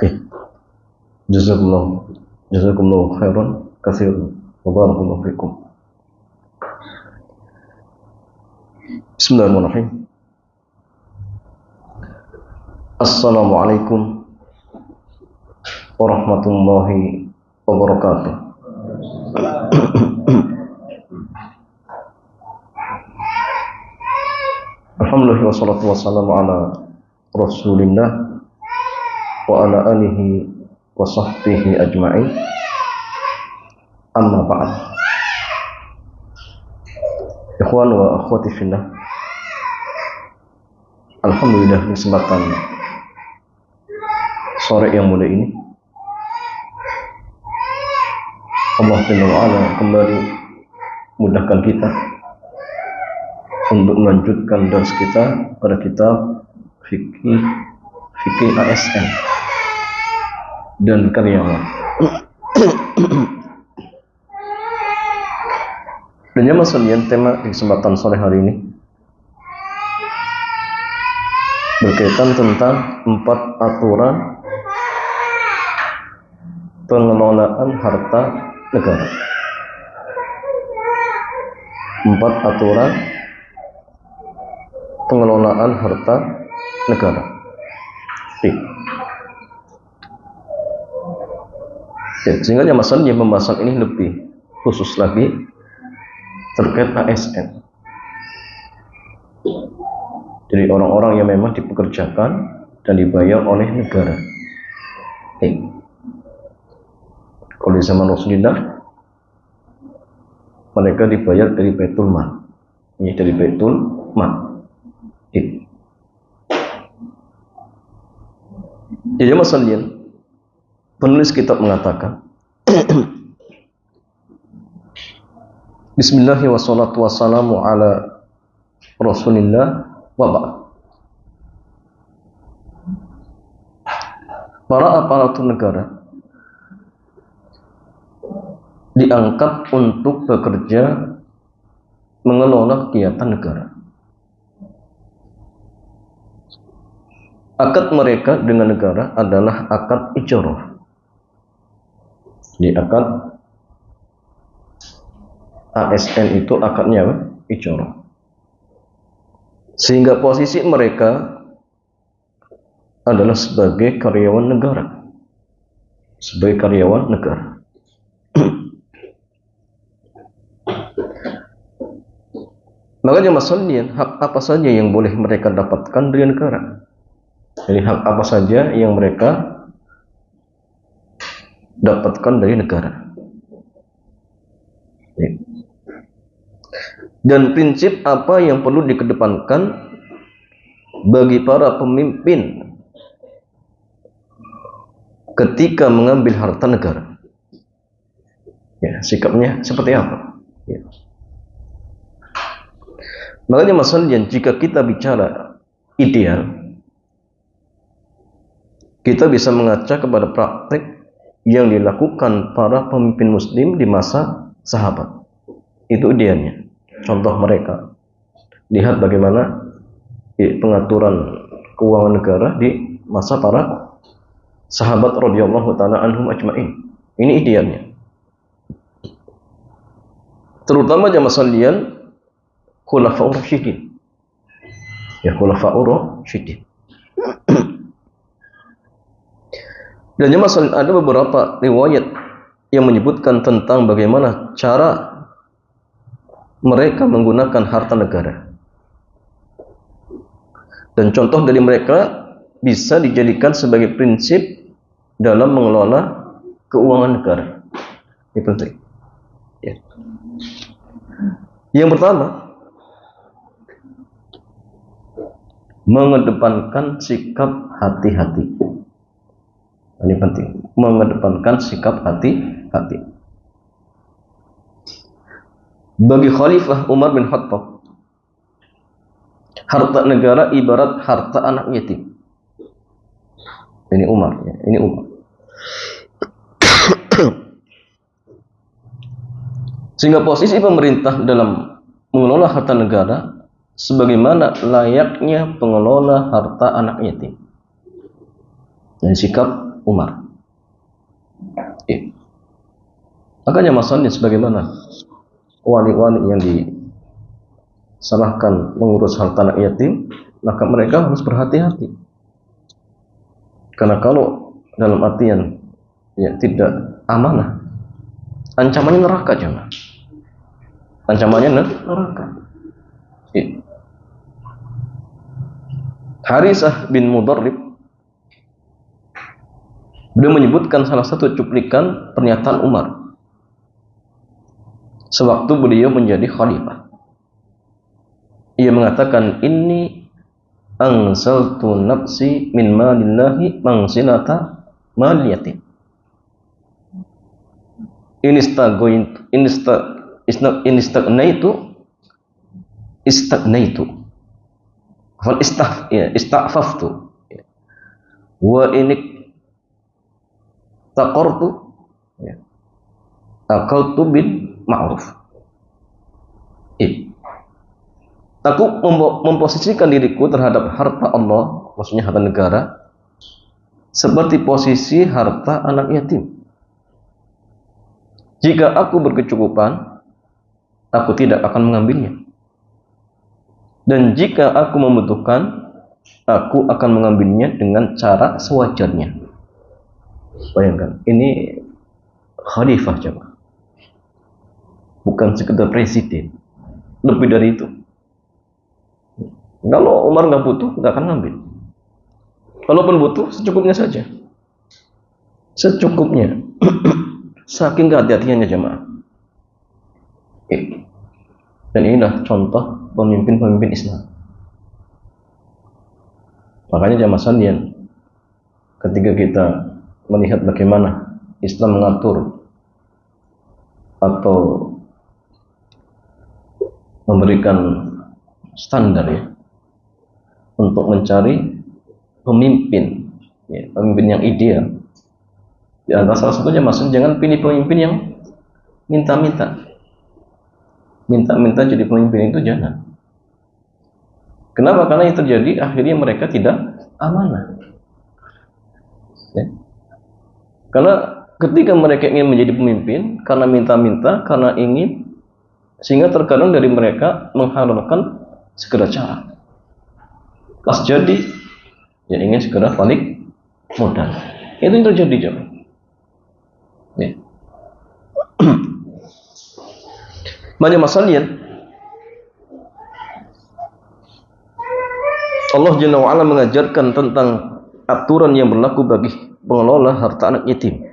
Eh, jazakumullah khairan katsiran wa barakallahu fikum. Bismillahirrahmanirrahim. Assalamualaikum warahmatullahi wabarakatuh. Alhamdulillah wassalatu wassalamu ala Rasulillah wa ala alihi wa sahbihi ajma'in. Amma ba'd. Ikhwan wa akhwati fillah, alhamdulillah kesempatan sore yang mulia ini Allah Ta'ala kembali mudahkan kita untuk melanjutkan dars kita pada kitab fikih ASN dan karyawan. Dan jamaah sekalian, tema di kesempatan sore hari ini berkaitan tentang 4 aturan pengelolaan harta negara. 4 aturan pengelolaan harta negara. Ya, sehingga masalahnya pembahasan ini lebih khusus lagi terkait ASN. Jadi orang-orang yang memang dipekerjakan dan dibayar oleh negara. Kalau di zaman Rasulullah, mereka dibayar dari Baitul Mal. Ini dari Baitul Mal. Jadi masalahnya, penulis kitab mengatakan, Bismillah wassalatu wassalamu ala Rasulillah wa ba'd. Para aparatur negara diangkat untuk bekerja mengelola kegiatan negara. Akad mereka dengan negara adalah akad ijarah. Di akad ASN itu akadnya apa? Ijarah. Sehingga posisi mereka adalah sebagai karyawan negara. Sebagai karyawan negara. Makanya masalahnya, hak apa saja yang boleh mereka dapatkan dari negara? Jadi hak apa saja yang mereka dapatkan dari negara. Dan prinsip apa yang perlu dikedepankan bagi para pemimpin ketika mengambil harta negara. Ya, sikapnya seperti apa? Ya. Makanya masalahnya, jika kita bicara ideal, kita bisa mengaca kepada praktek yang dilakukan para pemimpin muslim di masa sahabat. Itu idealnya. Contoh mereka. Lihat bagaimana pengaturan keuangan negara di masa para sahabat radhiyallahu ta'ala anhum ajma'in. Ini idealnya. Terutama jamaah sekalian, khulafaur rasyidin. Ya, khulafaur rasyidin. Dan jemaah sekalian, ada beberapa riwayat yang menyebutkan tentang bagaimana cara mereka menggunakan harta negara. Dan contoh dari mereka bisa dijadikan sebagai prinsip dalam mengelola keuangan negara. Ini penting. Ya. Yang pertama, mengedepankan sikap hati-hati. Ini penting, mengedepankan sikap hati-hati. Bagi Khalifah Umar bin Khattab, harta negara ibarat harta anak yatim. Ini Umar, ya. Ini Umar. Sehingga posisi pemerintah dalam mengelola harta negara sebagaimana layaknya pengelola harta anak yatim. Dan sikap Umar. Makanya masalahnya sebagaimana wali-wali yang disalahkan mengurus harta anak yatim, maka mereka harus berhati-hati. Karena kalau dalam artian tidak amanah, ancamannya neraka jemaah. Ancamannya neraka. Harisah bin Mudarrib beliau menyebutkan salah satu cuplikan pernyataan Umar sewaktu beliau menjadi khalifah. Ia mengatakan, inni ansaltu nafsi min malillahi mangsilata mal yatim. Istagnaitu fal istafaftu wa inik taqartu akaltu bil ma'ruf. Aku memposisikan diriku terhadap harta Allah, maksudnya harta negara, seperti posisi harta anak yatim. Jika aku berkecukupan, aku tidak akan mengambilnya. Dan jika aku membutuhkan, aku akan mengambilnya dengan cara sewajarnya. Bayangkan, ini khalifah coba. Bukan sekedar presiden. Lebih dari itu. Kalau Umar nggak butuh, nggak akan ngambil. Kalaupun butuh, secukupnya saja. Secukupnya. Saking kehati-hatiannya jemaah. Dan inilah contoh pemimpin-pemimpin Islam. Makanya jemaah sekalian, ketika kita melihat bagaimana Islam mengatur atau memberikan standar untuk mencari pemimpin, pemimpin yang ideal. Di antara salah satunya maksudnya jangan pilih pemimpin yang minta-minta jadi pemimpin, itu jangan. Kenapa? Karena yang terjadi akhirnya mereka tidak amanah. Karena ketika mereka ingin menjadi pemimpin karena minta-minta, karena ingin, sehingga terkadang dari mereka menghalalkan segala cara. Pas jadi, ingin segera balik modal. Itu yang terjadi jemaah. Banyak masalah. Allah Jalla wa'ala mengajarkan tentang aturan yang berlaku bagi pengelola harta anak yatim.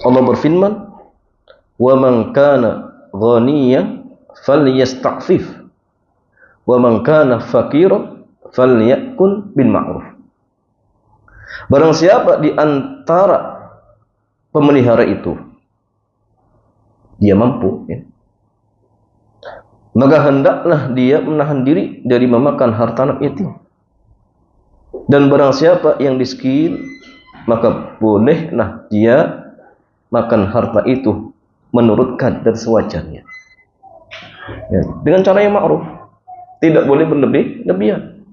Allah berfirman, wa man kana ghaniyan falyasta'fif wa man kana faqiran falyakul bil ma'ruf. Barang siapa di antara pemelihara itu dia mampu, maka hendaklah dia menahan diri dari memakan harta anak yatim. Dan barang siapa yang miskin, maka bolehlah dia makan harta itu menurut kadar sewajarnya, dengan cara yang ma'ruf. Tidak boleh berlebih-lebihan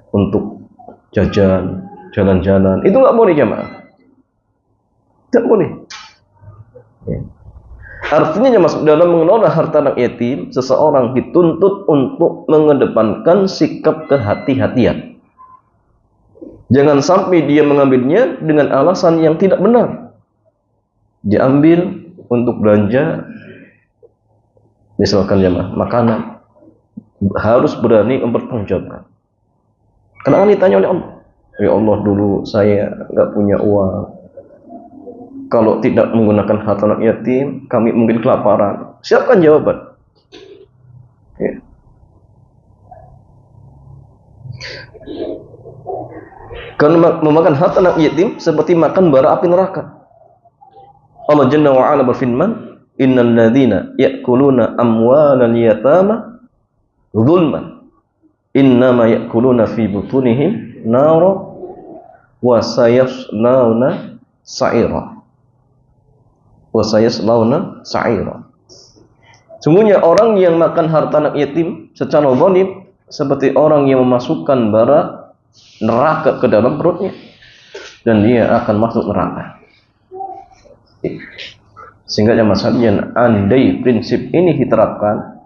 untuk jalan-jalan. Itu nggak boleh jemaah. Tidak boleh. Artinya masuk dalam mengelola harta anak yatim, seseorang dituntut untuk mengedepankan sikap kehati-hatian. Jangan sampai dia mengambilnya dengan alasan yang tidak benar. Diambil untuk belanja, misalkan jemaah makanan, harus berani mempertanggungjawabkan. Karena ditanya oleh Allah, ya Allah, dulu saya nggak punya uang. Kalau tidak menggunakan harta anak yatim, kami mungkin kelaparan. Siapkan jawaban. Karena memakan harta anak yatim seperti makan bara api neraka. Allah Jalla wa Ala berfirman, innal ladzina ya'kuluna amwalal yatama zulman innama ya'kuluna fi butunihim nara wa sayaslawna sa'ira. Sungguhnya orang yang makan harta anak yatim secara zalim seperti orang yang memasukkan bara neraka ke dalam perutnya dan dia akan masuk neraka. Sehingga jamaah sekalian, andai prinsip ini diterapkan,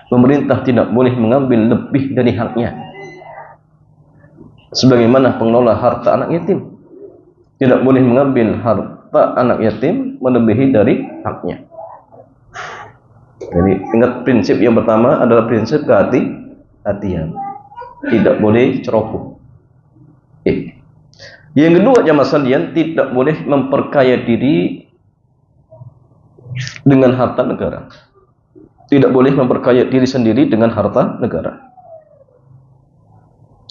pemerintah tidak boleh mengambil lebih dari haknya. Sebagaimana pengelola harta anak yatim tidak boleh mengambil harta anak yatim melebihi dari haknya. Jadi ingat, prinsip yang pertama adalah prinsip kehati-hatian, tidak boleh ceroboh. Yang kedua jamaah sekalian, tidak boleh memperkaya diri dengan harta negara. Tidak boleh memperkaya diri sendiri dengan harta negara.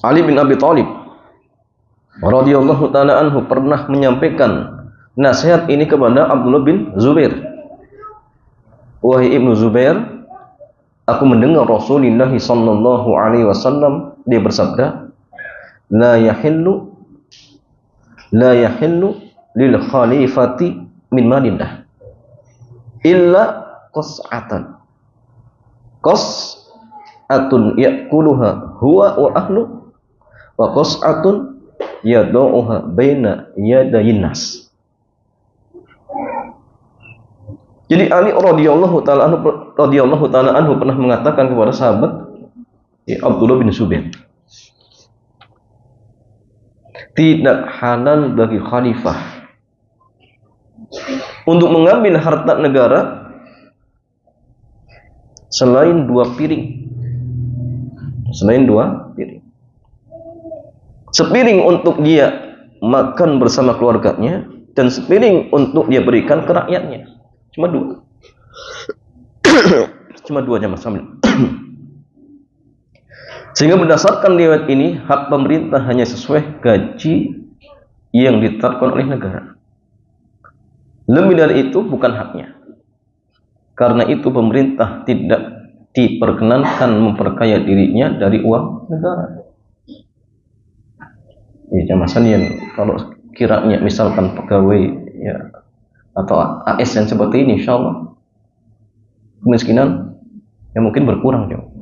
Ali bin Abi Thalib radhiyallahu taala anhu pernah menyampaikan nasihat ini kepada Abdullah bin Zubair. Wahai Ibnu Zubair, aku mendengar Rasulullah sallallahu alaihi wasallam dia bersabda, la yahillu lil khalifati min malillah illa qas'atun ya'kuluha huwa wa ahlu wa qas'atun yadauha baina yadayin nas. Jadi Ali radhiyallahu taala anhu pernah mengatakan kepada sahabat Abdullah bin Zubair, tidak halal bagi khalifah untuk mengambil harta negara selain dua piring. Sepiring untuk dia makan bersama keluarganya dan sepiring untuk dia berikan ke rakyatnya. Cuma dua jamaah sekalian. Sehingga berdasarkan riwayat ini, hak pemerintah hanya sesuai gaji yang ditetapkan oleh negara. Lebih dari itu bukan haknya. Karena itu pemerintah tidak diperkenankan memperkaya dirinya dari uang negara. Ya jamaah sekalian, kalau kiranya misalkan pegawai ya atau ASN seperti ini, insyaallah kemiskinan yang mungkin berkurang jauh.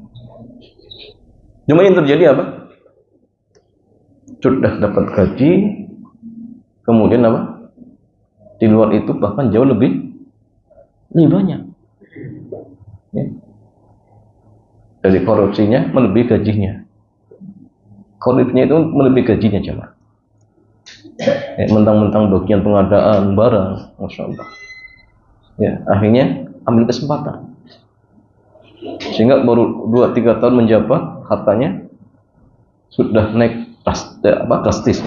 Cuma yang terjadi apa? Sudah dapat gaji, kemudian apa? Di luar itu bahkan jauh lebih banyak. Ya. Dari korupsinya melebihi gajinya. Korupsinya itu melebihi gajinya jemaah. Mentang-mentang bagian pengadaan barang, masya Allah. Ya, akhirnya ambil kesempatan. Sehingga baru 2-3 tahun menjabat, hartanya sudah naik drastis.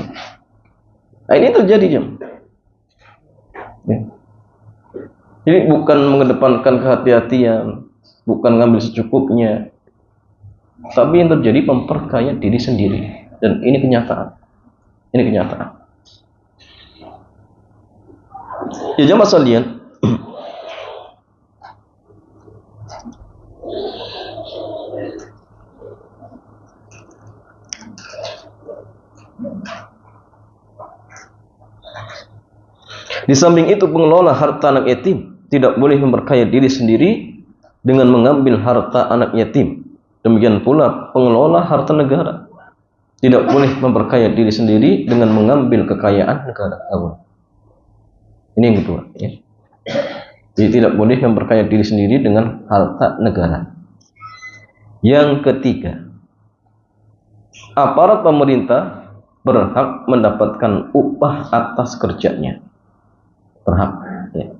Nah, ini terjadi jam. Ya. Jadi bukan mengedepankan kehati-hatian, bukan ngambil secukupnya, tapi yang terjadi memperkaya diri sendiri. Dan ini kenyataan. Ya jamaah sekalian, di samping itu pengelola harta anak yatim tidak boleh memperkaya diri sendiri dengan mengambil harta anak yatim. Demikian pula pengelola harta negara tidak boleh memperkaya diri sendiri dengan mengambil kekayaan negara. Ini yang kedua. Ya. Jadi tidak boleh memperkaya diri sendiri dengan harta negara. Yang ketiga, aparat pemerintah berhak mendapatkan upah atas kerjanya. Berhak. Ya.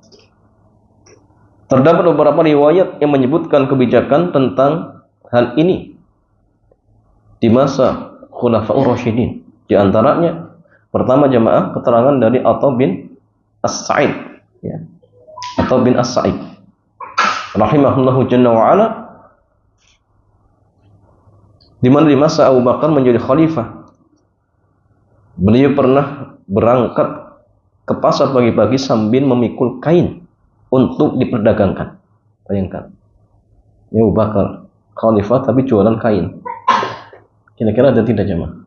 Terdapat beberapa riwayat yang menyebutkan kebijakan tentang hal ini di masa Khulafaur Rasyidin. Di antaranya, pertama jamaah, keterangan dari Atha bin As-Sa'id, ya. Atha bin As-Sa'id rahimahullahu jalla wa ala, di mana di masa Abu Bakar menjadi khalifah, beliau pernah berangkat ke pasar pagi-pagi sambil memikul kain untuk diperdagangkan. Bayangkan, ya Abu Bakar khalifah tapi jualan kain. Kira-kira ada tidak jemaah?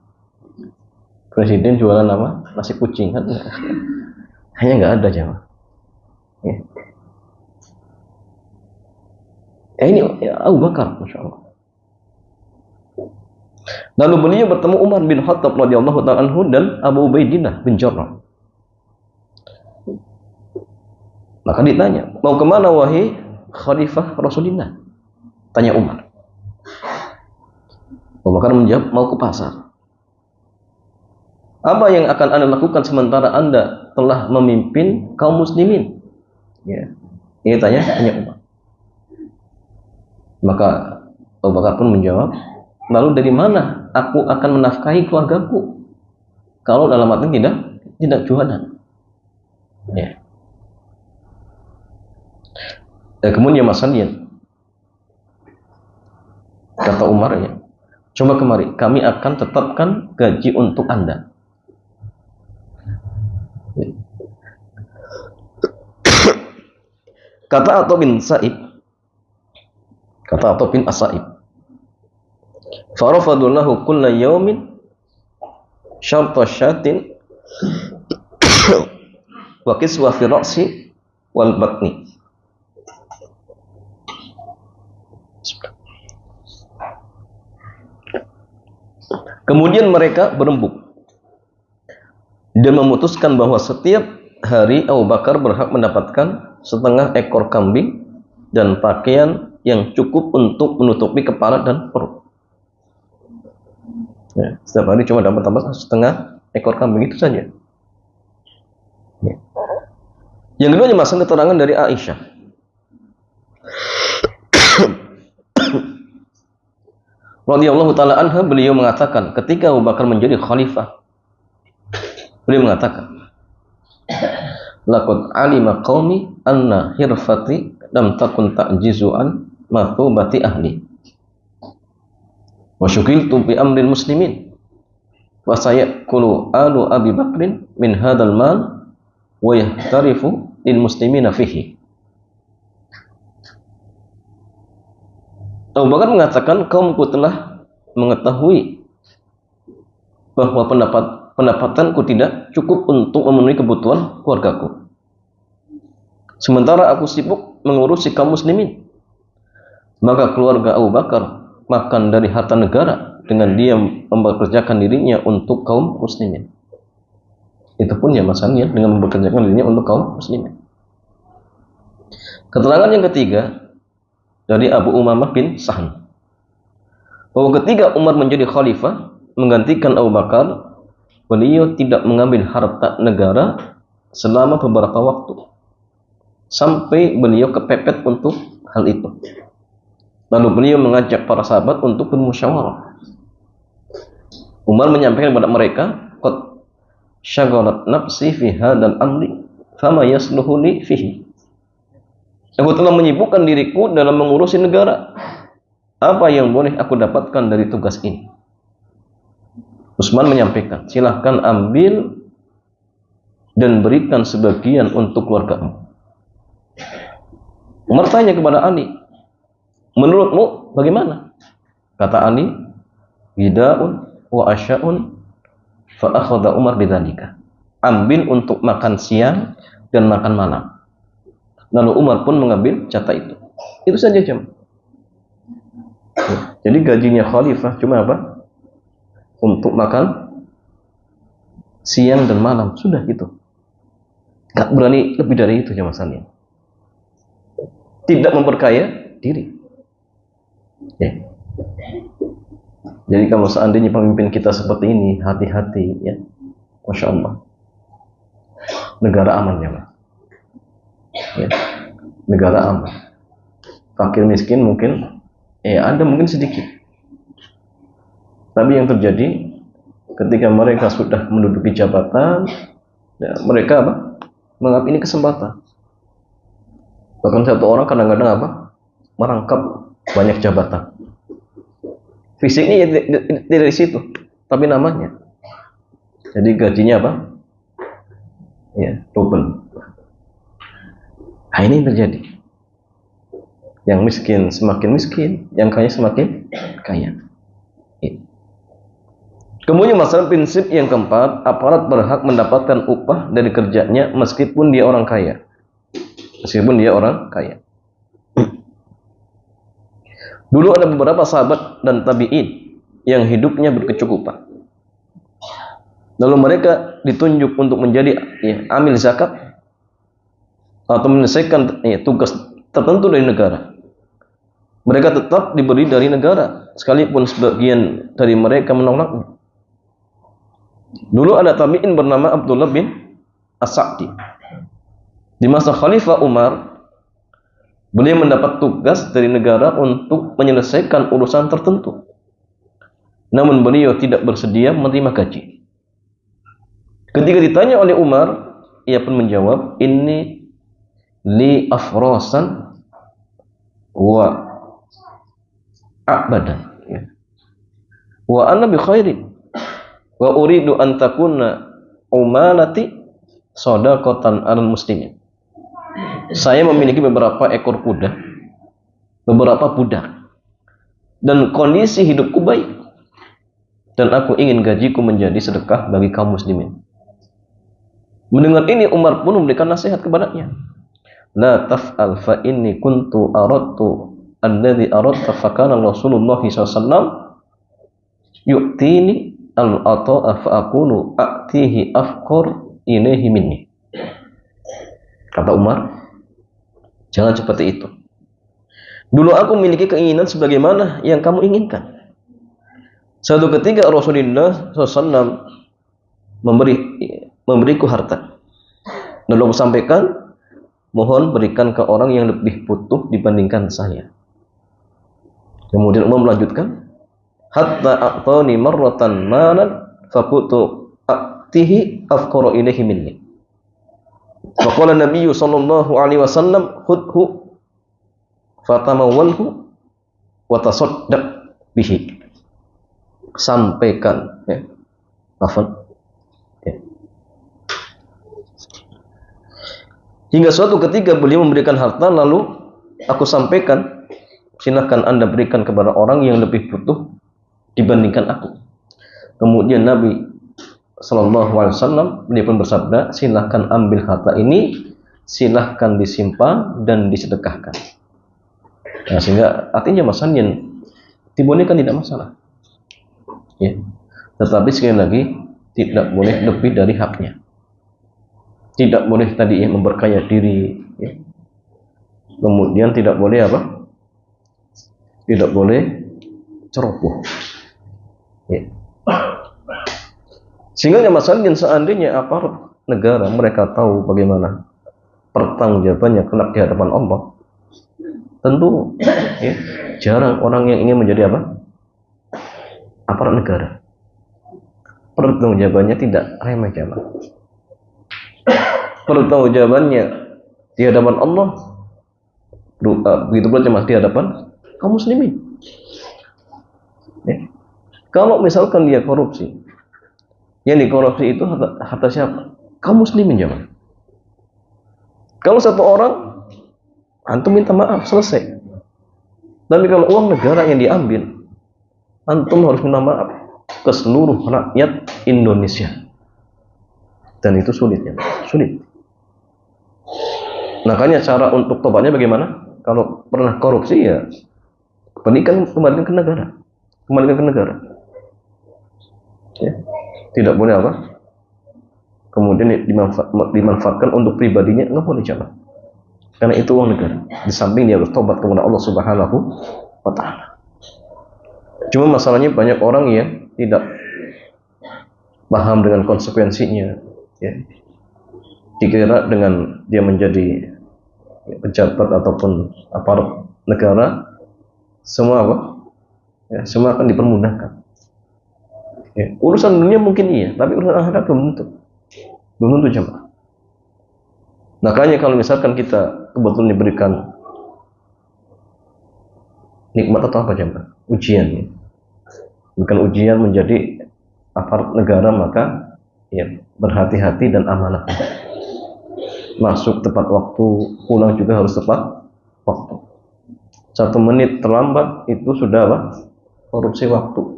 Presiden jualan apa? Nasi kucing kan? Hanya nggak ada jemaah. Ya. Ini ya, Abu Bakar, masya Allah. Lalu beliau bertemu Umar bin Khattab radhiyallahu ta'ala anhu dan Abu Ubaidillah bin Jarrah. Maka ditanya, mau kemana wahai Khalifah Rasulullah? Tanya Umar. Abu Bakar menjawab, mau ke pasar. Apa yang akan Anda lakukan sementara Anda telah memimpin kaum muslimin? Ya. Ini tanya Umar. Maka Abu Bakar pun menjawab, lalu dari mana aku akan menafkahi keluargaku kalau dalam arti tidak jualan? Ya. Dan kemudian Mas Sandian, kata Umar, ya, coba kemari, kami akan tetapkan gaji untuk Anda. Kata Atha bin Sa'ib, kata Atha bin As-Sa'ib, farafadullahu kulla yawmin syarta syatin wa kiswa fi ra'si wal batni. Kemudian mereka berembuk dan memutuskan bahwa setiap hari Abu Bakar berhak mendapatkan setengah ekor kambing dan pakaian yang cukup untuk menutupi kepala dan perut. Ya, setiap hari cuma dapat setengah ekor kambing, itu saja. Ya. Yang kedua, masuk keterangan dari Aisyah. Radhiyallahu ta'ala anha, beliau mengatakan ketika Abu Bakar menjadi khalifah, beliau mengatakan, laqad alima qaumi anna hirfati lam takun ta'jizu an mathubati ahli wa syukiltu bi amril muslimin wa sayakulu alu Abi Bakrin min hadzal mal wa yahtarifu lil muslimina fihi. Abu Bakar mengatakan, kaumku telah mengetahui bahwa pendapatanku tidak cukup untuk memenuhi kebutuhan keluargaku. Sementara aku sibuk mengurusi kaum muslimin. Maka keluarga Abu Bakar makan dari harta negara dengan dia mempekerjakan dirinya untuk kaum muslimin. Itu pun ya masalahnya dengan mempekerjakan dirinya untuk kaum muslimin. Keterangan yang ketiga dari Abu Umamah bin Sahal, bahwa ketika Umar menjadi khalifah menggantikan Abu Bakar, beliau tidak mengambil harta negara selama beberapa waktu sampai beliau kepepet untuk hal itu. Lalu beliau mengajak para sahabat untuk bermusyawarah. Umar menyampaikan kepada mereka, qad syaghalat nafsi fi hadzal amri fama yasluhu li fihi. Aku telah menyibukkan diriku dalam mengurusi negara. Apa yang boleh aku dapatkan dari tugas ini? Utsman menyampaikan, silahkan ambil dan berikan sebagian untuk keluargamu. Umar tanya kepada Ali, menurutmu bagaimana? Kata Ali, bida'un wa asya'un fa akhadha Umar bidzalika. Ambil untuk makan siang dan makan malam. Lalu Umar pun mengambil jatah itu. Itu saja jam. Jadi gajinya khalifah cuma apa? Untuk makan siang dan malam. Sudah gitu. Gak berani lebih dari itu jamasannya. Tidak memperkaya diri. Ya. Jadi kalau seandainya pemimpin kita seperti ini, hati-hati ya. Masya Allah. Negara aman ya, Mas. Ya. Negara aman. Fakir miskin mungkin ada mungkin sedikit. Tapi yang terjadi ketika mereka sudah menduduki jabatan, ya, mereka apa? Menganggap ini kesempatan. Bahkan satu orang kadang-kadang apa? Merangkap banyak jabatan. Fisiknya ya tidak dari situ, tapi namanya. Jadi gajinya apa? Ya, double. Nah, ini yang terjadi. Yang miskin semakin miskin, yang kaya semakin kaya. Kemudian masalah prinsip yang keempat, aparat berhak mendapatkan upah dari kerjanya meskipun dia orang kaya. Meskipun dia orang kaya. Dulu ada beberapa sahabat dan tabi'in yang hidupnya berkecukupan. Lalu mereka ditunjuk untuk menjadi amil zakat atau menyelesaikan tugas tertentu dari negara. Mereka tetap diberi dari negara, sekalipun sebagian dari mereka menolaknya. Dulu ada tabi'in bernama Abdullah bin As-Sa'di. Di masa Khalifah Umar, beliau mendapat tugas dari negara untuk menyelesaikan urusan tertentu. Namun beliau tidak bersedia menerima gaji. Ketika ditanya oleh Umar, ia pun menjawab, "Inni li afrasan wa a'badan. Wa ana bi khairin. Wa uridu an takuna umalati shadaqatan 'alal muslimin." Saya memiliki beberapa ekor kuda, beberapa budak, dan kondisi hidupku baik, dan aku ingin gajiku menjadi sedekah bagi kaum muslimin. Mendengar ini, Umar pun memberikan nasihat kepadanya. La taf'al fa inni kuntu aradtu alladhi aradta fa kana Rasulullah SAW yu'tini al-ata'a fa aqulu a'tihi afqar ilaihi minni. Kata Umar, jangan seperti itu. Dulu aku memiliki keinginan sebagaimana yang kamu inginkan. Suatu ketika Rasulullah SAW memberiku harta. Lalu aku sampaikan, mohon berikan ke orang yang lebih butuh dibandingkan saya. Kemudian Umar melanjutkan, hatta a'tani marratan malan faqutu a'tihi afqara ilaihi minni. Faqala Nabi sallallahu alaihi wasallam, khudhu fatamawwalhu wa tasaddaq bihi. Sampaikan, Hingga suatu ketika beliau memberikan harta, lalu aku sampaikan, silahkan Anda berikan kepada orang yang lebih butuh dibandingkan aku. Kemudian Nabi Sallallahu Alaihi Wasallam beliau pun bersabda, silahkan ambil harta ini, silahkan disimpan dan disedekahkan. Nah, sehingga artinya masalahnya dibolehkan, tidak masalah. Ya. Tetapi sekali lagi tidak boleh lebih dari haknya. Tidak boleh tadi memperkaya diri, ya. Kemudian tidak boleh apa? Tidak boleh ceroboh, ya. Sehingga masalahnya seandainya aparat negara mereka tahu bagaimana pertanggungjawabannya kelak di hadapan Allah, tentu ya, jarang orang yang ingin menjadi apa? Aparat negara. Pertanggungjawabannya tidak remeh jamaah. Pertanggungjawabannya di hadapan Allah, begitu pula jemaah di hadapan kaum muslimin. Ya. Kalau misalkan dia korupsi, yang dikorupsi itu harta siapa? Kaum muslimin jemaah. Kalau satu orang, antum minta maaf, selesai. Tapi kalau uang negara yang diambil, antum harus minta maaf ke seluruh rakyat Indonesia. Dan itu sulit ya, sulit. Makanya cara untuk tobatnya bagaimana? Kalau pernah korupsi ya kembalikan ke negara, kembalikan ke negara. Ya. Tidak boleh apa? Kemudian dimanfaatkan untuk pribadinya, nggak boleh coba. Karena itu uang negara. Di samping dia harus tobat kepada Allah Subhanahu wa Ta'ala. Cuma masalahnya banyak orang yang tidak paham dengan konsekuensinya. Ya. Dikira dengan dia menjadi pejabat ataupun aparat negara, semua apa? Ya, semua akan dipermudahkan. Ya, urusan dunia mungkin iya, tapi urusan akhirat belum tentu jemaah. Makanya kalau misalkan kita kebetulan diberikan nikmat atau apa jemaah, ujian, bukan ujian menjadi aparat negara, maka ya berhati-hati dan amanah. Masuk tepat waktu, pulang juga harus tepat waktu. 1 menit terlambat itu sudah apa? Korupsi waktu.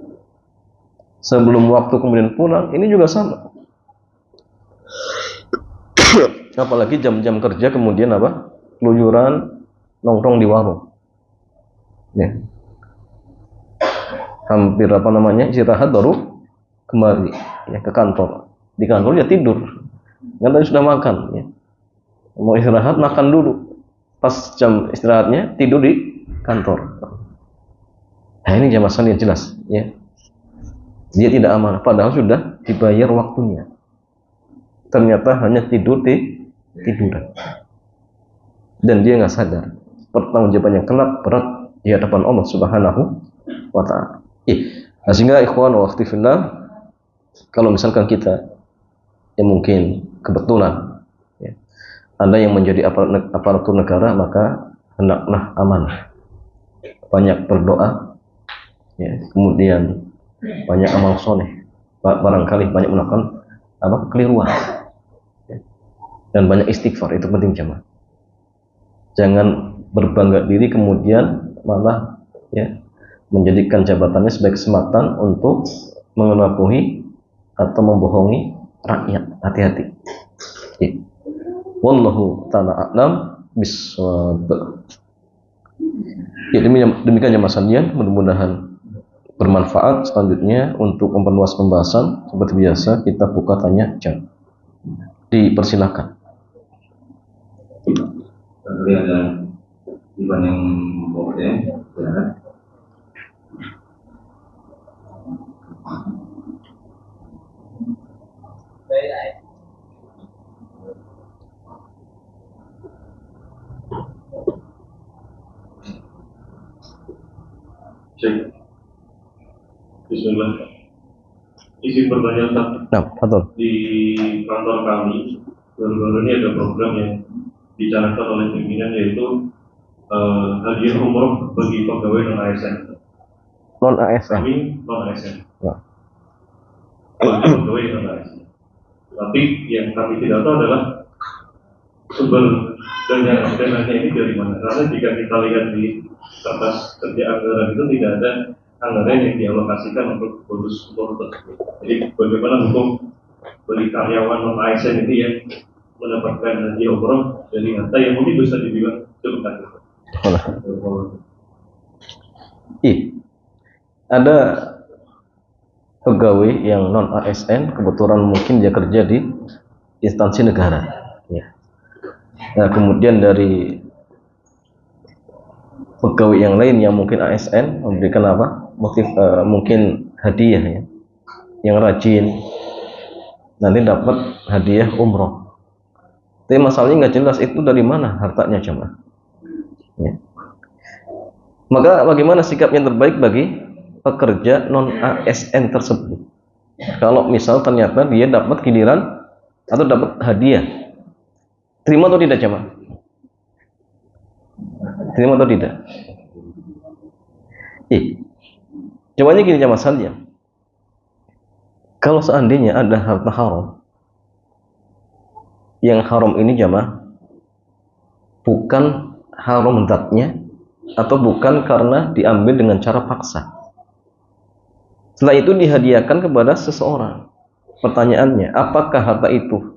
Sebelum waktu kemudian pulang, ini juga sama. Apalagi jam-jam kerja kemudian apa? Keluyuran, nongkrong di warung. Ya. hampir istirahat baru kembali ya ke kantor. Di kantor ya tidur, kan tadi sudah makan ya. Mau istirahat makan dulu, pas jam istirahatnya tidur di kantor. Nah ini jamaah sekalian jelas ya, dia tidak amanah padahal sudah dibayar waktunya, ternyata hanya tidur di tiduran dan dia nggak sadar. Pertanggungjawabannya kelak berat di hadapan Allah Subhanahu wa Ta'ala. Nah, sehingga ikhwan wa akhwati fillah, kalau misalkan kita yang mungkin kebetulan ya, ada yang menjadi aparatur negara, maka hendaklah amanah, banyak berdoa ya, kemudian banyak amal soleh, barangkali banyak melakukan kekeliruan ya, dan banyak istighfar. Itu penting jemaah. Jangan berbangga diri kemudian malah ya menjadikan jabatannya sebagai kesempatan untuk mengelabui atau membohongi rakyat. Hati-hati. Wallahu ta'ala a'lam bishawab. Ya, demikian jemaah sekalian, mudah-mudahan bermanfaat. Selanjutnya untuk memperluas pembahasan seperti biasa kita buka tanya jawab. Dipersilakan. Tadi ada Iwan yang boleh ya. Cek. Bismillah. Izin bertanya Ustaz. Nah, betul. Di kantor kami baru-baru ini ada program yang dicanangkan oleh pimpinan, yaitu hadiah umroh bagi pegawai non ASN. Non ASN. Kami non ASN. Ya. Bagi pegawai non ASN. Tapi yang kami tidak tahu adalah sumber dananya ini dari mana. Karena jika kita lihat di kertas kerja anggaran itu tidak ada anggaran yang dialokasikan untuk bonus umroh tersebut. Jadi bagaimana hukum bagi karyawan non ASN itu yang mendapatkan hadiah umroh dari harta yang mungkin bisa dibilang cukup kecil. Ada pegawai yang non ASN, kebetulan mungkin dia kerja di instansi negara ya. Nah kemudian dari pegawai yang lain yang mungkin ASN memberikan mungkin hadiah ya, yang rajin nanti dapat hadiah umroh. Tapi masalahnya nggak jelas itu dari mana hartanya jemaah ya. Maka bagaimana sikap yang terbaik bagi pekerja non ASN tersebut? Kalau misal ternyata dia dapat giliran atau dapat hadiah, terima atau tidak jemaah? Terima atau tidak? Jawabannya gini jemaah sekalian. Kalau seandainya ada harta haram, yang haram ini jemaah bukan haram zatnya atau bukan karena diambil dengan cara paksa. Setelah itu dihadiahkan kepada seseorang. Pertanyaannya, apakah harta itu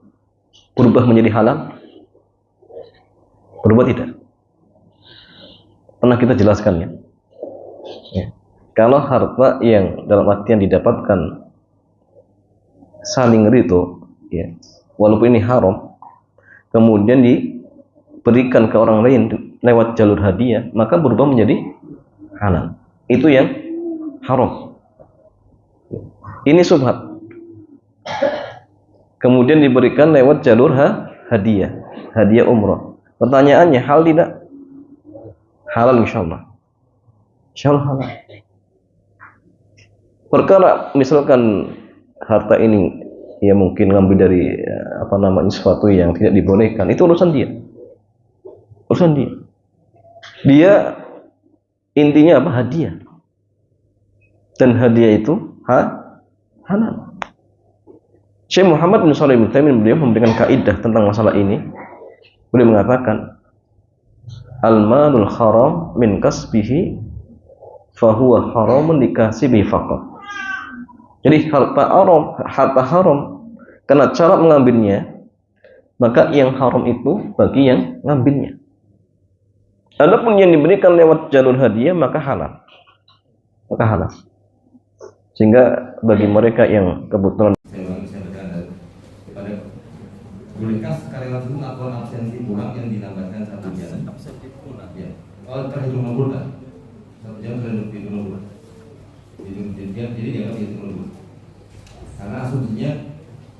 berubah menjadi halal? Berubah tidak? Pernah kita jelaskan ya. Kalau harta yang dalam artian didapatkan saling ridho ya, walaupun ini haram, kemudian diberikan ke orang lain lewat jalur hadiah, maka berubah menjadi halal. Itu yang haram. Ini subhat. Kemudian diberikan lewat jalur hadiah umroh. Pertanyaannya, hal tidak? Halal insyaallah. Insyaallah halal. Perkara misalkan harta ini ya mungkin ngambil dari sesuatu yang tidak dibolehkan, itu urusan dia. Urusan dia. Dia intinya apa? Hadiah. Dan hadiah itu halal. Syekh Muhammad bin Shalih Al-Utsaimin beliau memberikan kaidah tentang masalah ini. Beliau mengatakan, al-malul haram min kasbihi fahuwa haramun likasibi faqat. Jadi harta haram karena cara mengambilnya, maka yang haram itu bagi yang ngambilnya. Adapun yang diberikan lewat jalur hadiah maka halal. Maka halal. Sehingga bagi mereka yang kebetulan bolehkah karyawan itu melakukan absensi pulang yang dinamakan 1 jam? Absensi pulang? Ya. Oh, terhitung lembur kan? 1 jam sudah dihitung lembur. Jadi dianggap dihitung lembur. Karena asumsinya,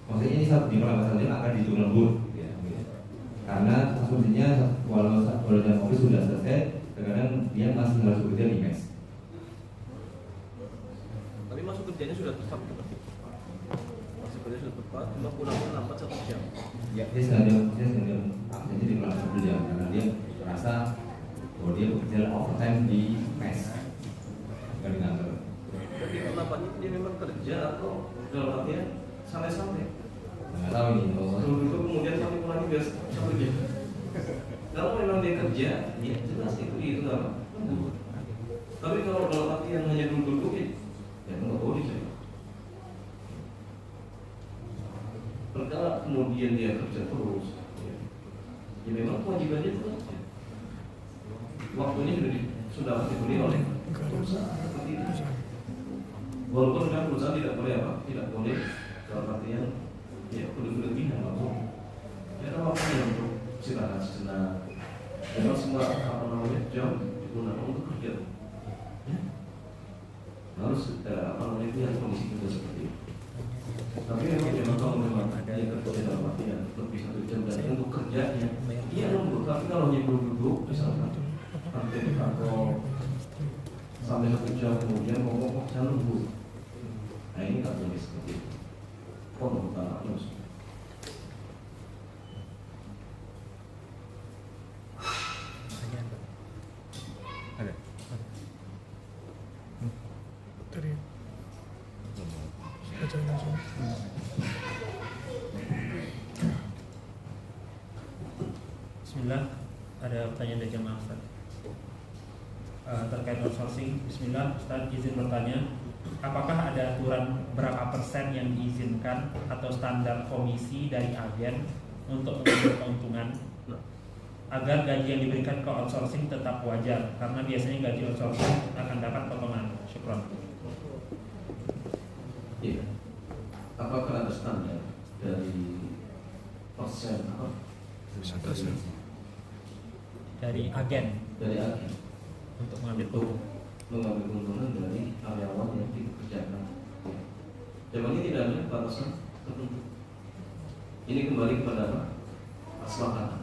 maksudnya ini di perangkat jam akan dihitung lembur. Ya, gitu. Karena asumsinya walau jam office sudah selesai, terkadang dia masih harus bekerja di mes. Tapi masuk kerjanya sudah tepat. Masuk kerja sudah tepat, cuma pulangnya lambat 1 jam. Ya, dia sengaja absensi di perangkat kerja karena dia merasa bahwa dia bekerja overtime di mes, bukan di kantor. Jadi lambatnya dia memang kerja atau dalam artian santai-santai. Nggak tahu ini. Dulu kemudian sampai pulangnya biasa 1 jam. Kalau memang dia kerja, ya jelas itu apa? Tapi kalau dalam artian hanya duduk-duduk, ya nggak boleh sih. Perkara kemudian dia kerja terus, ya memang kewajibannya itu aja. Waktunya sudah diberi oleh perusahaan seperti itu. Walaupun kan perusahaan tidak boleh tidak boleh dalam artian ya berlebihan langsung. Ya waktunya untuk istirahat sejenak. Memang semua jam digunakan untuk kerja. Ya. Harus itu yang kondisi kita seperti itu. Tapi memang kalau memang ada yang kerja dalam artian lebih 1 jam dan untuk kerjanya iya lembur. Tapi kalau hanya duduk misalkan nanti atau sampai 1 jam kemudian ngomong saya lembur, nah ini nggak boleh seperti itu. Harus ada tadi baca langsung. Bismillah, ada pertanyaan dari jemaah Ustaz terkait outsourcing. Bismillah, Ustaz izin bertanya, apakah ada aturan berapa persen yang diizinkan atau standar komisi dari agen untuk mengambil keuntungan agar gaji yang diberikan ke outsourcing tetap wajar, karena biasanya gaji outsourcing akan dapat potongan. Syukron. Iya. Apakah ada standar dari persen dari agen untuk mengambil keuntungan dari karyawan yang dikerjakan. Zaman ini tidak ada batasan tertentu. Ini kembali kepada apa? Kesepakatan.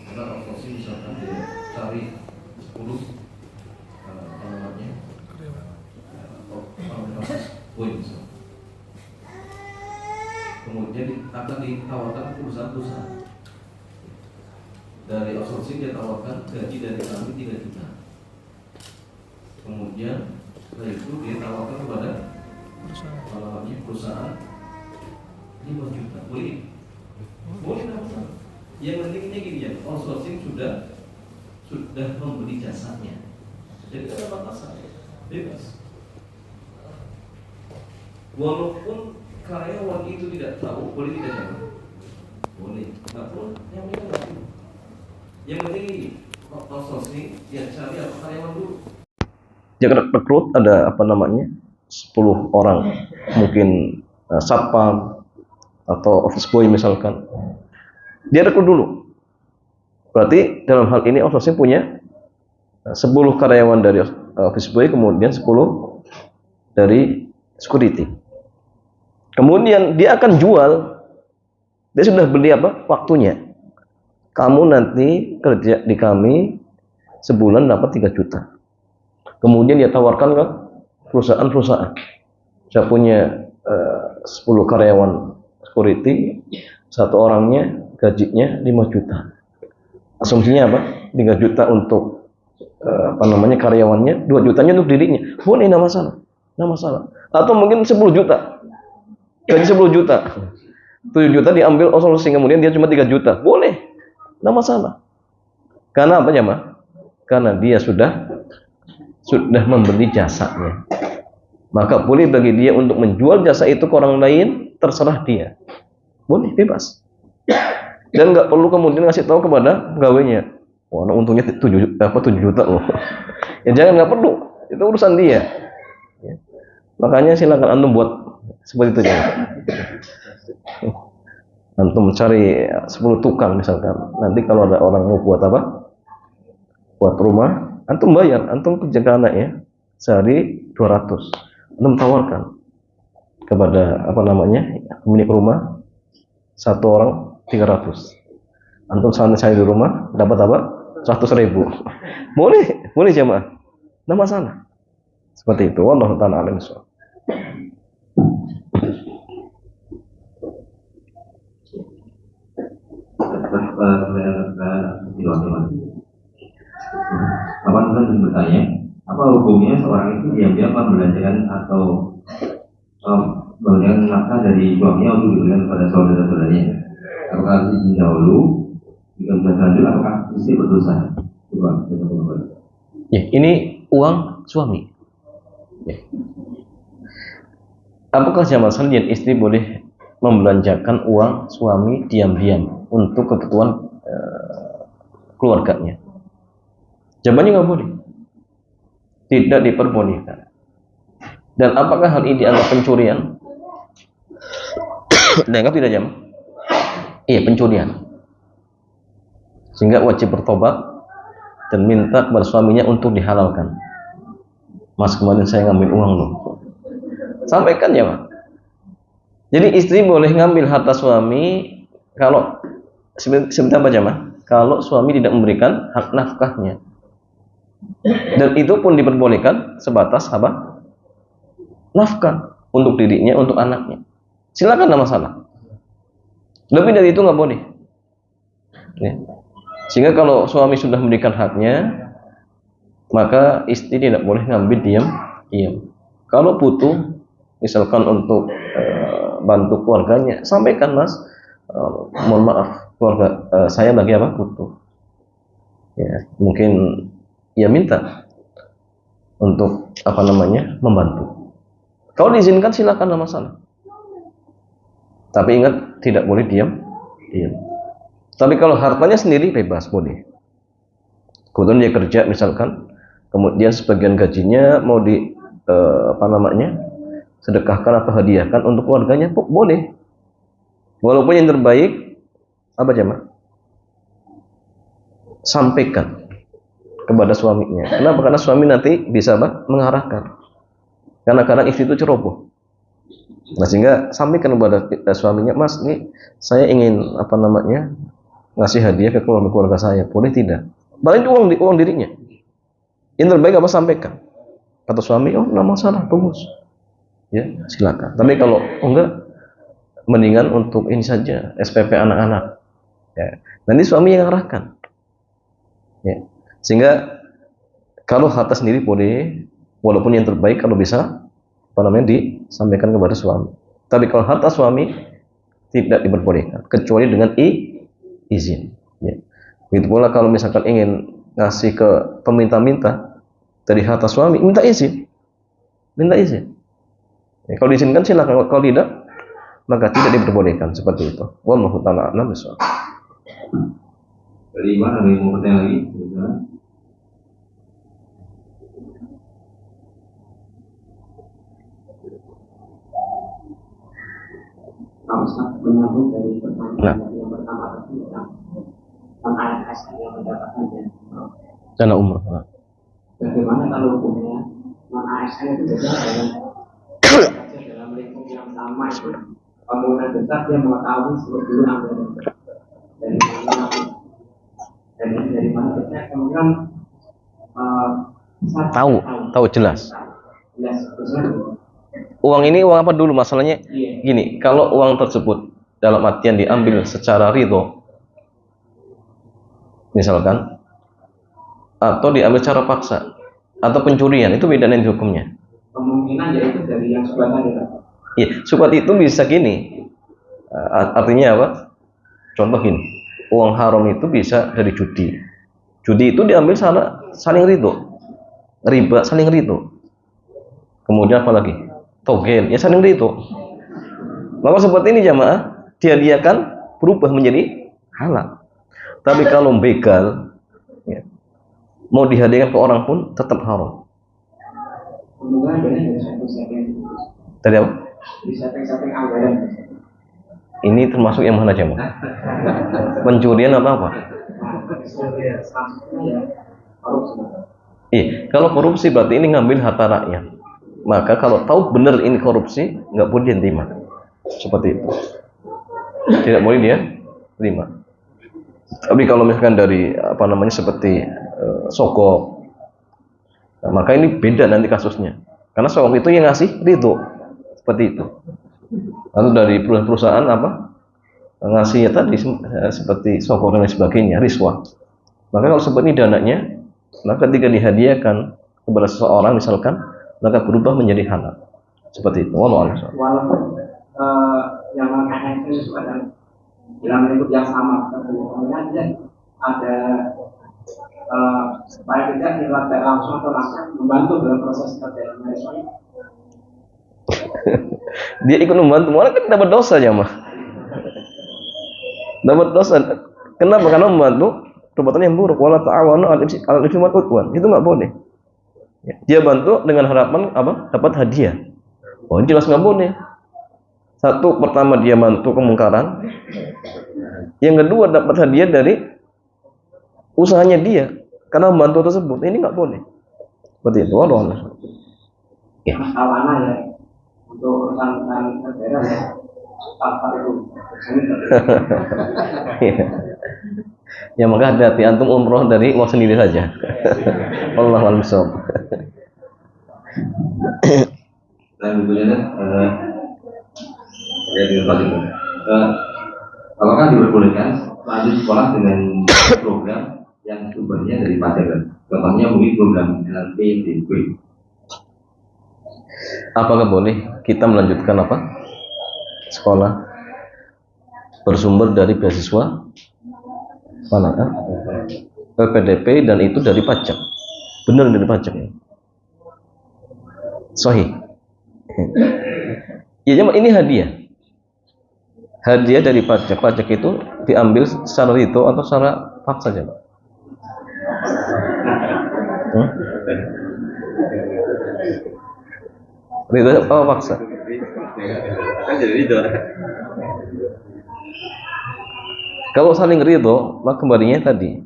Karena outsourcing misalkan dia cari 10 poin misalkan. Kemudian akan ditawarkan perusahaan-perusahaan. Dari outsourcing dia tawarkan gaji dari kami 3 juta. Kemudian setelah itu dia tawarkan kepada perusahaan 5 juta. Boleh? Boleh nggak masalah. Yang pentingnya gini ya, outsourcing sudah membeli jasanya. Jadi tidak ada batasan, bebas. Walaupun karyawan itu tidak tahu, boleh tidak jalan? Boleh. Nggak perlu, yang penting nggak perlu. Yang penting ini outsourcing dia cari apa karyawan dulu. Dia rekrut ada 10 orang, mungkin satpam atau office boy misalkan. Dia rekrut dulu. Berarti dalam hal ini outsourcing punya 10 karyawan dari office boy, kemudian 10 dari security. Kemudian dia akan jual. Dia sudah beli waktunya. Kamu nanti kerja di kami sebulan dapat 3 juta. Kemudian dia tawarkan ke perusahaan-perusahaan. Saya punya 10 karyawan security, 1 orangnya gajinya 5 juta. Asumsinya apa? 3 juta untuk karyawannya, 2 jutanya untuk dirinya. Boleh, enggak masalah. Enggak masalah. Atau mungkin 10 juta. Gaji 10 juta. 7 juta diambil outsourcing, kemudian dia cuma 3 juta. Boleh. Enggak masalah. Karena apa ya, Ma? Karena dia sudah membeli jasanya. Maka boleh bagi dia untuk menjual jasa itu ke orang lain, terserah dia. Boleh, bebas. Dan nggak perlu kemudian ngasih tahu kepada pegawainya. Wah, untungnya 7 juta loh. Ya jangan, nggak perlu. Itu urusan dia. Ya. Makanya silakan antum buat seperti itu ya. Antum cari 10 tukang misalkan. Nanti kalau ada orang mau buat apa? Buat rumah, antum bayar, antum jaga anaknya sehari 200. Antum tawarkan kepada pemilik rumah, satu orang 300. Antum saya di rumah dapat apa? 100.000. Boleh jemaah. Tidak masalah. Seperti itu. Wallahu ta'ala a'lam bishawab. Bapak ingin bertanya, apa hukumnya seorang itu diam-diam membelanjakan atau membelanjakan nafkah dari suaminya untuk diberikan kepada saudara-saudaranya? Apakah izin dahulu, jika sudah lanjut, apakah istri berdosa? Ya, ini uang suami. Ya. Apakah jamaah sekalian istri boleh membelanjakan uang suami diam-diam untuk kebutuhan keluarganya? Jawabannya nggak boleh, tidak diperbolehkan. Dan apakah hal ini dianggap pencurian? Dianggap tidak jamaah? Iya, pencurian. Sehingga wajib bertobat dan minta kepada suaminya untuk dihalalkan. Mas, kemarin saya ngambil uang loh. Sampaikan ya Pak. Jadi istri boleh ngambil harta suami kalau sebentar apa jamaah? Kalau suami tidak memberikan hak nafkahnya. Dan itu pun diperbolehkan sebatas apa? Nafkah untuk dirinya, untuk anaknya. Silakan, tidak masalah. Lebih dari itu nggak boleh. Ya. Sehingga kalau suami sudah memberikan haknya, maka istri tidak boleh ngambil diam. Kalau butuh, misalkan untuk bantu keluarganya, sampaikan mas, mohon maaf keluarga saya lagi apa butuh. Ya, mungkin ya minta untuk membantu. Kalau diizinkan silakan, tidak masalah. Tapi ingat tidak boleh diam. Tapi kalau hartanya sendiri bebas, boleh. Kemudian dia kerja misalkan, kemudian sebagian gajinya mau sedekahkan atau hadiahkan untuk keluarganya, boleh. Walaupun yang terbaik apa jemaah? Sampaikan kepada suaminya. Kenapa? Karena suami nanti bisa mengarahkan. Karena kadang istri itu ceroboh. Nah, sehingga sampaikan kepada suaminya, mas, ini saya ingin ngasih hadiah ke keluarga saya, boleh tidak? Paling uang dirinya. Yang terbaik apa? Sampaikan. Kata suami, oh nggak masalah, bagus. Ya, silakan. Tapi kalau enggak, mendingan untuk ini saja, SPP anak-anak. Ya. Nanti suami yang arahkan. Ya. Sehingga kalau harta sendiri boleh, walaupun yang terbaik kalau bisa disampaikan kepada suami. Tapi kalau harta suami tidak diperbolehkan kecuali dengan izin. Ya. Begitu pula kalau misalkan ingin ngasih ke peminta-minta dari harta suami, minta izin. Ya, kalau diizinkan silakan, kalau tidak maka tidak diperbolehkan seperti itu. Wallahu ta'ala a'lam bishawab. Dari mana ada yang mau bertanya lagi? Ustaz, menyambung dari pertanyaan yang pertama tentang AS yang mendapatkan dana umroh. Bagaimana kalau hukumnya non-ASN itu beda dalam lingkup yang sama itu kemungkinan besar dia mengetahui seluruh dulu anggaran dari mana kita kemungkinan tahu jelas. Uang ini uang apa dulu masalahnya? Gini, kalau uang tersebut dalam artian diambil secara ridho, misalkan, atau diambil secara paksa, atau pencurian, itu beda dengan hukumnya. Kemungkinan yaitu dari yang sukat tadi. Iya, sukat itu bisa gini. Artinya apa? Contoh gini, uang haram itu bisa dari judi. Judi itu diambil saling ridho, riba saling ridho. Kemudian apa lagi? Togel, ya saling ridho. Maka seperti ini jamaah, dia kan berubah menjadi halal. Tapi kalau begal, ya, mau dihadiahkan ke orang pun tetap haram. Dari apa? Di setting-setting anggaran. Ini termasuk yang mana Jamaah? Pencurian atau apa? Ya, korupsi. Kalau korupsi berarti ini ngambil harta rakyat. Maka kalau tahu benar ini korupsi, nggak boleh dia terima. Seperti itu. Tidak boleh dia terima. Tapi kalau misalkan dari apa namanya seperti sogok, nah, maka ini beda nanti kasusnya. Karena sogok itu yang ngasih ridho, seperti itu. Lalu dari perusahaan apa ngasih ya tadi seperti sogok dan lain sebagainya, riswah. Maka kalau seperti ini dananya, maka ketika dihadiahkan kepada seseorang misalkan, maka berubah menjadi halal. Seperti itu. Walaupun yang ASN itu ada dalam lingkup yang sama, kemudian ada supaya tidak dilatih langsung atau langsung membantu dalam proses kerja. Dia ikut membantu, malah kan dapat dosa ya mah. Dapat dosa. Kenapa? Karena membantu perbuatan yang buruk. Wala ta'awanu 'alal itsmi wal 'udwan. Itu nggak boleh. Dia bantu dengan harapan apa? Dapat hadiah. Oh, ini jelas nggak boleh. Satu, pertama dia bantu kemungkaran. Yang kedua dapat hadiah dari usahanya dia karena membantu tersebut. Ini nggak boleh. Seperti itu. Allah. Ya. Masalahnya ya untuk urusan negara ya tanpa itu. Ya maka hati-hati antum umroh dari mau sendiri saja. Wallahu a'lam bishawab. Dan kemudian apakah diperbolehkan lanjut sekolah dengan program yang sumbernya dari pajak? Contohnya mungkin program LPDP. Apakah boleh kita melanjutkan apa? Sekolah bersumber dari beasiswa mana? LPDP dan itu dari pajak. Benar dari pajak. Sahih. Ya, ini hadiah. Hadiah dari pajak. Pajak itu diambil secara ridho atau secara paksa saja. Ridho atau paksa? Kalau saling ridho, maka kembalinya tadi,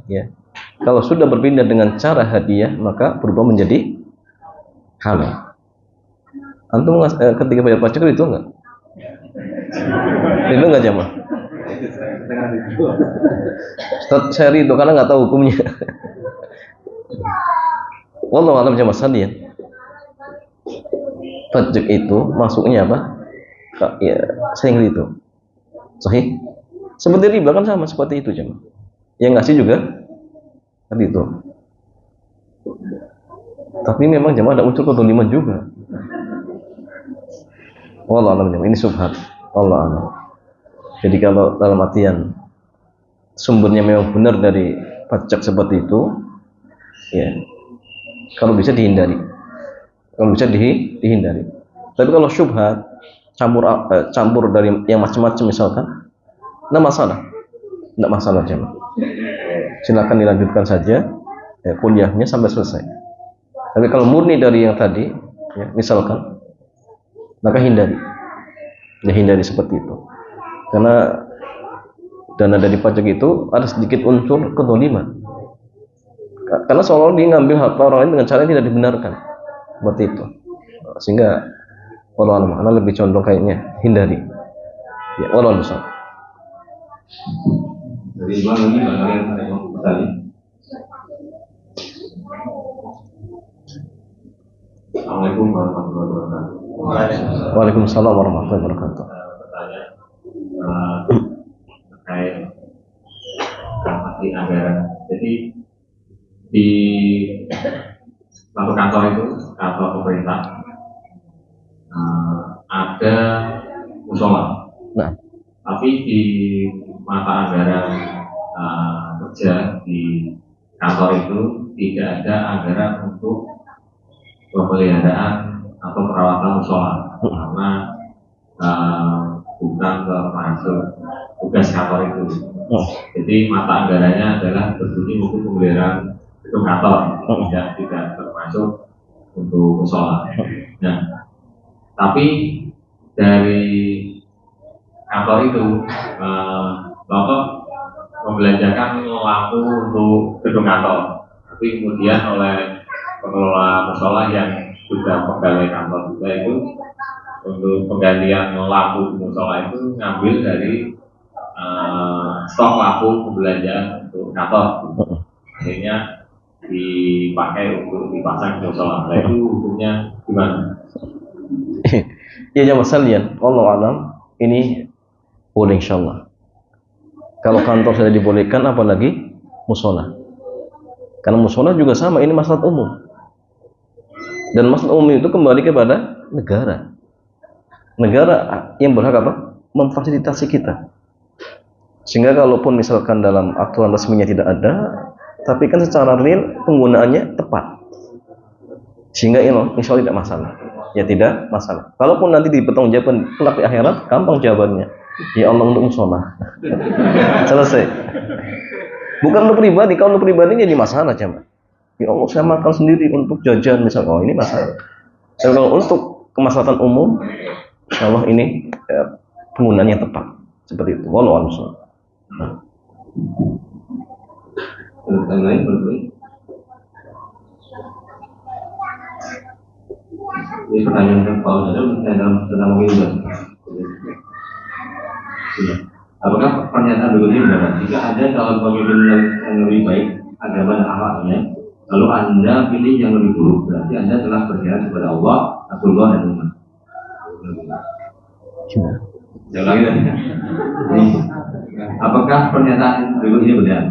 ya. Kalau sudah berpindah dengan cara hadiah, maka berubah menjadi halal. Antum ketika bayar pajak itu enggak? Itu enggak Jamaah? Ustaz, saya ridho karena nggak tahu hukumnya. Wallahu a'lam Jamaah sekalian. Pajak itu masuknya apa? Ya, saya ridho. Sahih? Seperti riba kan sama seperti itu Jamaah. Yang ngasih juga kan itu. Tapi memang Jamaah ada unsur kedzaliman juga. Wallahu a'lam Jamaah. Ini subhat. Allah a'lam. Jadi kalau dalam artian sumbernya memang benar dari pajak seperti itu, ya kalau bisa dihindari. Kalau bisa dihindari. Tapi kalau syubhat campur dari yang macam-macam misalkan, nggak masalah Jamaah. Silakan dilanjutkan saja ya, kuliahnya sampai selesai. Tapi kalau murni dari yang tadi, ya, misalkan, maka hindari seperti itu. Karena dana dari pajak itu ada sedikit unsur kedzaliman. Karena seolah-olah dia ngambil harta orang lain dengan cara yang tidak dibenarkan. Seperti itu. Sehingga wallahu a'lam lebih condong kayaknya hindari. Ya, wallahu a'lam. Dari Imam ini bagaimana Imam Ghazali? Assalamualaikum warahmatullahi wabarakatuh. Waalaikumsalam warahmatullahi wabarakatuh. Pertanyaan terkait alokasi anggaran. Jadi di satu kantor itu, kantor pemerintah, ada musola. Nah, tapi di mata anggaran kerja di kantor itu tidak ada anggaran untuk pemeliharaan atau perawatan musola karena bukan termasuk tugas kantor itu. Jadi mata anggarannya adalah berbunyi untuk pemeliharaan gedung kantor, tidak termasuk untuk musola. Nah, Tapi dari kantor itu Bapak membelanjakan lampu untuk gedung kantor, tapi kemudian oleh pengelola musola yang sudah pegawai kantor juga itu untuk penggantian lampu di musola itu ngambil dari stok lampu pembelanjaan untuk kantor, akhirnya dipakai untuk dipasang di musola. Nah, itu hukumnya gimana? Ya jamaah sekalian, Allah alam ini boleh insyaallah. Kalau kantor sudah dibolehkan, apalagi musola. Karena musola juga sama, ini masalah umum. Dan masalah umum itu kembali kepada negara. Negara yang berhak apa? Memfasilitasi kita. Sehingga kalaupun misalkan dalam aturan resminya tidak ada, tapi kan secara real penggunaannya tepat. Sehingga insya Allah tidak masalah. Ya tidak masalah. Kalaupun nanti dipertanggungjawabkan kelak di akhirat, gampang jawabannya. Ya Allah untuk musola. Selesai. Bukan untuk pribadi, kalau untuk pribadi jadi masalah jemaah. Ya Allah saya makan sendiri untuk jajan misalnya, oh ini masalah. Dan kalau untuk kemaslahatan umum, insya Allah ini penggunaannya tepat seperti itu. Wallahu a'lam. Yang lain boleh. Ini pertanyaan yang kalau dalam Windows. Apakah pernyataan berikut ini benar? Jika ada calon pemimpin yang lebih baik agama dan akhlaknya, lalu Anda pilih yang lebih buruk, berarti Anda telah berkhianat kepada Allah, Rasulullah dan umat. Jangan lagi tadi. Apakah pernyataan berikut ini benar?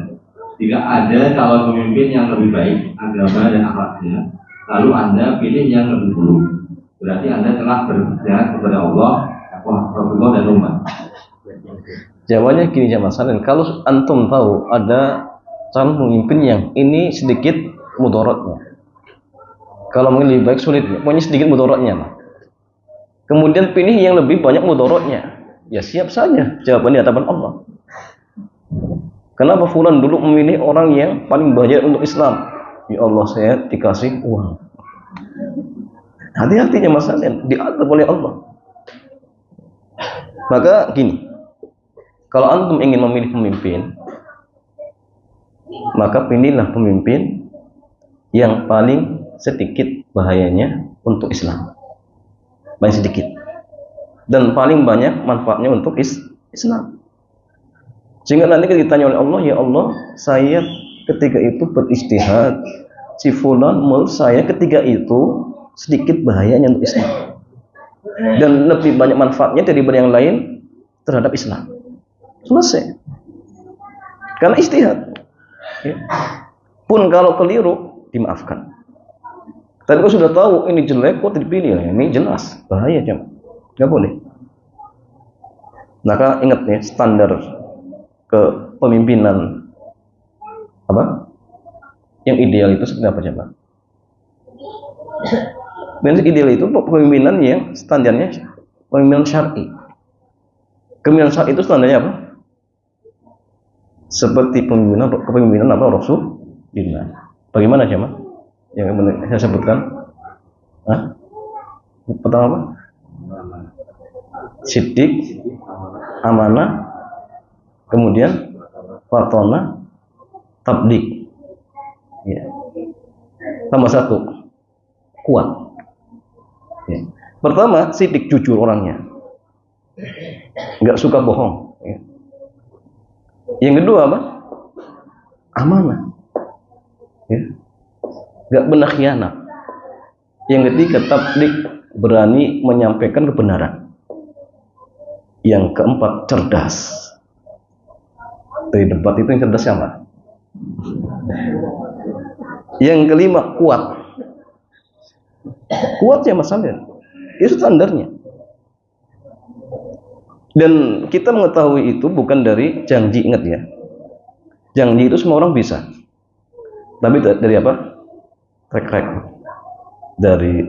Jika ada calon pemimpin yang lebih baik agama dan akhlaknya, lalu Anda pilih yang lebih buruk, berarti Anda telah berkhianat kepada Allah, Rasulullah dan umat. Jawabannya gini jamaah sekalian, kalau antum tahu ada calon pemimpin yang ini sedikit mudaratnya, kalau mungkin lebih baik sulitnya, pokoknya sedikit mudaratnya lah. Kemudian pilih yang lebih banyak mudaratnya, ya siap saja jawabannya di hadapan Allah. Kenapa fulan dulu memilih orang yang paling bahagia untuk Islam? Ya Allah saya dikasih uang. Hati-hati jamaah sekalian, diatur oleh Allah. Maka gini, kalau antum ingin memilih pemimpin, maka pilihlah pemimpin yang paling sedikit bahayanya untuk Islam, paling sedikit, dan paling banyak manfaatnya untuk Islam. Sehingga nanti kita ditanya oleh Allah, ya Allah, saya ketika itu beristihad, si fulan menurut saya ketika itu sedikit bahayanya untuk Islam, dan lebih banyak manfaatnya daripada yang lain terhadap Islam. Selesai. Karena istihad. Ya. Pun kalau keliru dimaafkan. Tapi kalau sudah tahu ini jelek kok dipilih, ini jelas bahaya jemaah. Enggak boleh. Maka ingat ya, standar kepemimpinan apa? Yang ideal itu seperti apa jemaah? Dan ideal itu kepemimpinan yang standarnya kepemimpinan syar'i. Kepemimpinan syar'i itu standarnya apa? Seperti kepemimpinan apa Rasulullah. Bagaimana jemaah? Yang saya sebutkan. Pertama apa? Siddiq, amanah, kemudian fatona, tablik. Ya. Tambah satu, kuat. Ya. Pertama, siddiq, jujur orangnya, nggak suka bohong. Ya. Yang kedua apa? Amanah. Ya. Gak benar khianat. Yang ketiga, tablik, berani menyampaikan kebenaran. Yang keempat, cerdas. Dari debat itu yang cerdas siapa? Yang kelima, kuat. Kuat ya masalahnya. Itu standarnya. Dan kita mengetahui itu bukan dari janji, ingat ya. Janji itu semua orang bisa. Tapi dari apa? Track record. Dari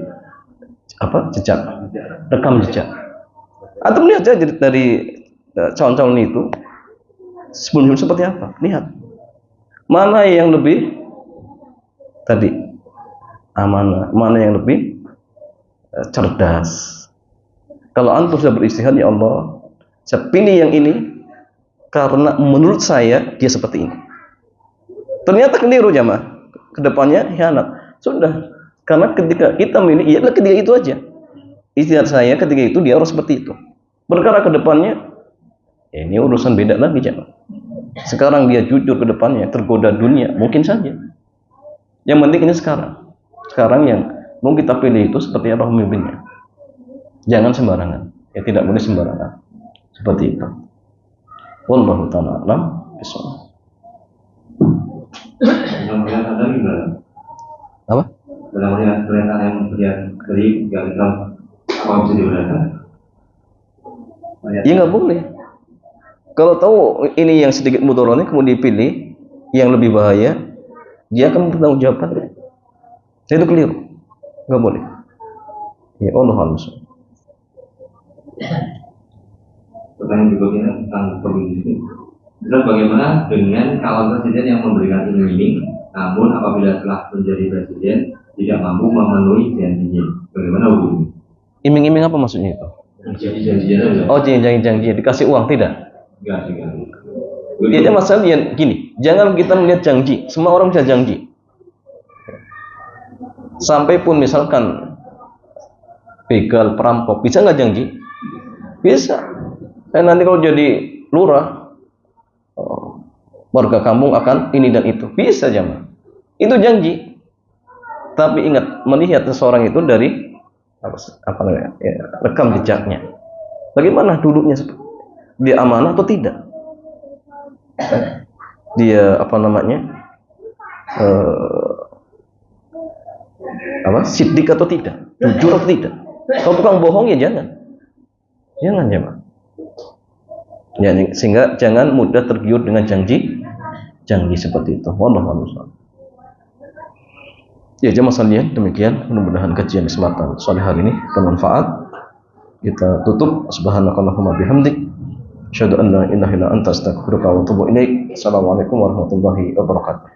apa? Jejak. Rekam jejak. Atau melihat aja dari calon-calon itu sebelum seperti apa? Lihat. Mana yang lebih tadi amanah, mana yang lebih cerdas, Kalau antum sudah beristihad, ya Allah, saya pilih yang ini karena menurut saya dia seperti ini. Ternyata keliru jamaah. Kedepannya hianat. Sudah. Karena ketika kita memilih, ya ketika itu aja. Istihad saya ketika itu dia harus seperti itu. Perkara kedepannya, ya ini urusan beda lagi jamaah. Sekarang dia jujur ke depannya, tergoda dunia, mungkin saja. Yang penting ini sekarang. Sekarang yang mau kita pilih itu seperti apa pemimpinnya. Jangan sembarangan. Ya tidak boleh sembarangan. Seperti itu. Wallahu ta'ala a'lam bishawab. Dalam melihat Anda gimana? Apa? Dalam melihat perintah yang kemudian dari Islam, apa bisa dibenarkan? Ya nggak boleh. Kalau tahu ini yang sedikit mudaratnya kemudian dipilih yang lebih bahaya, dia akan bertanggung jawab. Itu keliru. Nggak boleh. Ya Allah Alhamdulillah. Pertanyaan berikutnya tentang pemilu. Terus bagaimana dengan calon presiden yang memberikan iming-iming, namun apabila telah menjadi presiden tidak mampu memenuhi janjinya? Bagaimana hukumnya? Iming-iming apa maksudnya itu? Janji-janjinya. Oh, janji-janji dikasih uang tidak? Enggak. Ya, masalahnya gini, jangan kita melihat janji. Semua orang bisa janji. Sampai pun misalkan begal, perampok, bisa nggak janji? Bisa. Nanti kalau jadi lurah, warga kampung akan ini dan itu. Bisa jamaah. Itu janji. Tapi ingat, melihat seseorang itu dari apa namanya? Ya, rekam jejaknya. Bagaimana duduknya? Dia amanah atau tidak? Dia apa namanya? Siddiq atau tidak? Jujur atau tidak? Kalau tukang bohong ya jangan. Jangan jamaah. Ya, sehingga jangan mudah tergiur dengan janji seperti itu. Wallahu a'lam. Ya jemaah sekalian, demikian mudah-mudahan kajian kesempatan sore hari ini bermanfaat. Kita tutup. Subhanakallahumma bihamdik, asyhadu an la ilaha illa anta, astaghfiruka wa atubu ilaik. Assalamualaikum warahmatullahi wabarakatuh.